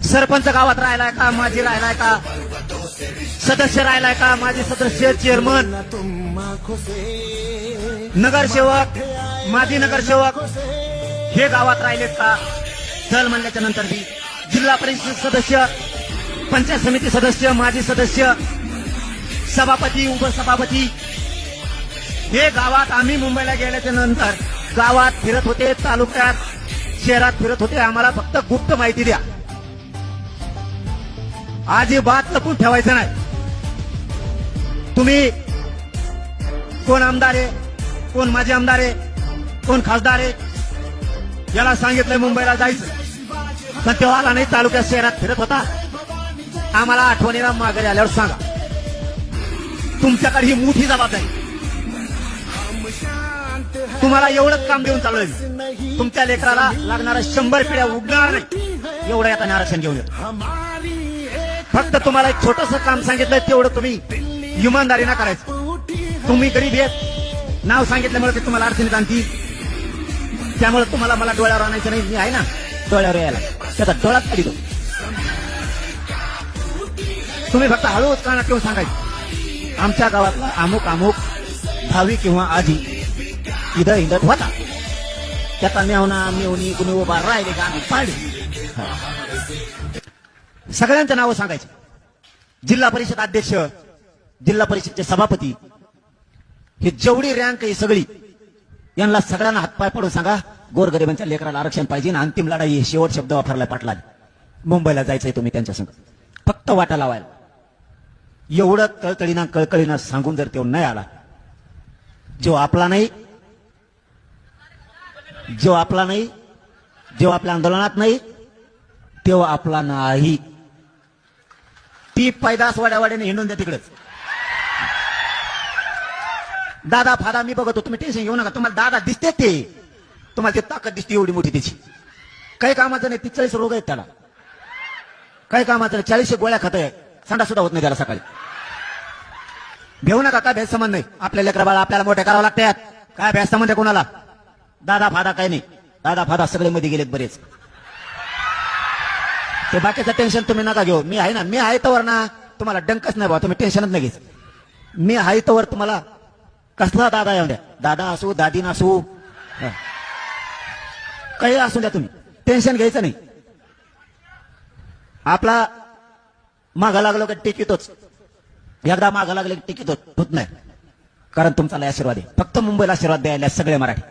सरपंच गावात राहिलाय का, माजी राहिलाय का, सदस्य राहिलाय का, माजी सदस्य, चेअरमन, नगरसेवक, माजी नगरसेवक हे गावात राहिलेत का? चल म्हणल्याच्या नंतर बी जिल्हा परिषद सदस्य, पंचायत समिती सदस्य, माजी सदस्य, सभापती, उपसभापती हे गावात आम्ही मुंबईला गेल्याच्या नंतर गावात फिरत होते, तालुक्यात, शहरात फिरत होते. आम्हाला फक्त गुप्त माहिती द्या, अजिबात लपून ठेवायचं नाही. तुम्ही कोण आमदार आहे, कोण माजी आमदार आहे, कोण खासदार आहे, याला सांगितलंय मुंबईला जायचं, पण तेव्हा आला नाही, तालुक्यात शहरात फिरत होता. आम्हाला आठवणीला माघारी आल्यावर सांगा. तुमच्याकडे ही मोठी जबाबदारी. तुम्हाला एवढंच काम देऊन चालू आहे, तुमच्या लेकराला लागणारा 100 पिढ्या उगणार नाही एवढं आता आरक्षण घेऊन येतो. फक्त तुम्हाला एक छोटंसं काम सांगितलंय, तेवढं तुम्ही इमानदारीनं करायचं. तुम्ही गरीब आहेत, नाव सांगितल्यामुळे ते तुम्हाला अडचणीत आणतील. त्यामुळे तुम्हाला मला डोळ्यावर आणायचं नाही. मी आहे ना डोळ्यावर यायला, त्याचा डोळाच काढतो. तुम्ही फक्त हळूच कानात ठेवून सांगायचं, आमच्या गावातला अमुक अमुक भावी किंवा आजी इथं हिंदत होता, त्याचा मेवणी कुणी उभा राहिले का आम्ही पाडले. सगळ्यांचं नावं सांगायचं. जिल्हा परिषद अध्यक्ष, जिल्हा परिषदचे सभापती, हे जेवढी रँक आहे सगळी, यांना सगळ्यांना हातपाय पडून सांगा, गोरगरिबांच्या लेकराला आरक्षण पाहिजे. आणि अंतिम लढाई, शेवट शब्द वापरलाय पाटलाने. मुंबईला जायचंय तुम्ही त्यांच्या संग, फक्त वाटा लावायला. एवढं कळकळीनं सांगून जर तो नाही आला, जो आपला नाही, जो आपल्या आंदोलनात नाही, तेव्हा आपला नाही. ती पैदास वाड्यावाड्याने हिंडून द्या तिकडेच. दादा फादा मी बघतो, तुम्ही टेन्शन घेऊ नका. तुम्हाला दादा दिसते, ते तुम्हाला ते ताकद दिसते एवढी मोठी त्याची. काही कामाचं नाही. 43 रोग आहेत त्याला, काही कामाचं नाही. 40 गोळ्या खात आहे, संडा सुद्धा होत नाही त्याला सकाळी. भेऊ नका, काय भेद संबंध नाही. आपल्या लेकरा बाळा आपल्याला मोठे करावं लागतात. काय भेद संबंध आहे कोणाला? दादा फादा काही नाही. दादा फादा सगळे मध्ये गेलेत बरेच. ते बाकीचं टेन्शन तुम्ही नका घेऊ. मी आहे ना, मी आहे तवर ना तुम्हाला डंकच नाही बा, तुम्ही टेन्शनच नाही घ्यायचं. मी आहे तवर तुम्हाला कसला दादा येऊ द्या, दादा असू, दादी नसू, काही असू द्या, तुम्ही टेन्शन घ्यायचं नाही. आपला मागा लागलो का टिकितोच, एकदा मागा लागले टिकित होत नाही. कारण तुमचा लय आशीर्वाद आहे. फक्त मुंबईला आशीर्वाद द्यायला सगळे मराठी.